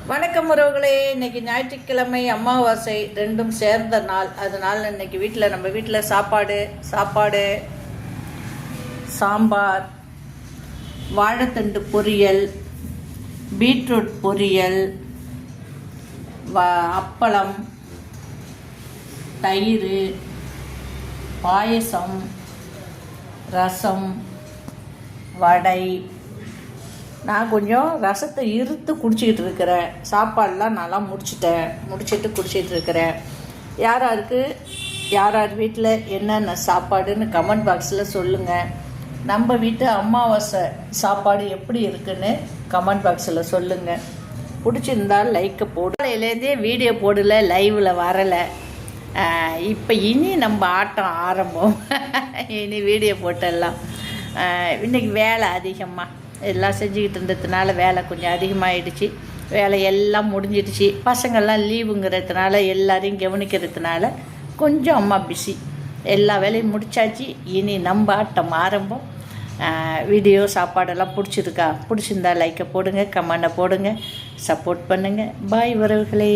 வணக்கம் உறவுகளே. இன்னைக்கு ஞாயிற்றுக்கிழமை அமாவாசை ரெண்டும் சேர்ந்த நாள். அதனால் இன்னைக்கு நம்ம வீட்டில் சாப்பாடு சாம்பார், வாழைத்தண்டு பொரியல், பீட்ரூட் பொரியல், அப்பளம், தயிர், பாயசம், ரசம், வடை. நான் கொஞ்சம் ரசத்தை இருத்து குடிச்சிக்கிட்டு இருக்கிறேன். சாப்பாடெலாம் நல்லா முடிச்சுட்டு குடிச்சிட்டு இருக்கிறேன். யார் வீட்டில் என்னென்ன சாப்பாடுன்னு கமெண்ட் பாக்ஸில் சொல்லுங்கள். நம்ம வீட்டு அமாவாசை சாப்பாடு எப்படி இருக்குன்னு கமெண்ட் பாக்ஸில் சொல்லுங்கள். பிடிச்சிருந்தால் லைக்கை காலையிலேருந்தே வீடியோ போடலை, லைவில் வரலை. இப்போ இனி நம்ம ஆட்டம் ஆரம்பம். இனி வீடியோ போட்டெல்லாம். இன்றைக்கி வேலை அதிகமாக எல்லாம் செஞ்சுக்கிட்டு இருந்ததுனால வேலை கொஞ்சம் அதிகமாகிடுச்சு. வேலை எல்லாம் முடிஞ்சிடுச்சு. பசங்கள்லாம் லீவுங்கிறதுனால எல்லாரையும் கவனிக்கிறதுனால கொஞ்சம் அம்மா பிஸி. எல்லா வேலையும் முடித்தாச்சு. இனி நம்ம ஆட்டம் ஆரம்பம். வீடியோ சாப்பாடெல்லாம் பிடிச்சிருந்தா லைக்கை போடுங்க, கமெண்டை போடுங்க, சப்போர்ட் பண்ணுங்கள். பாய் உறவுகளே.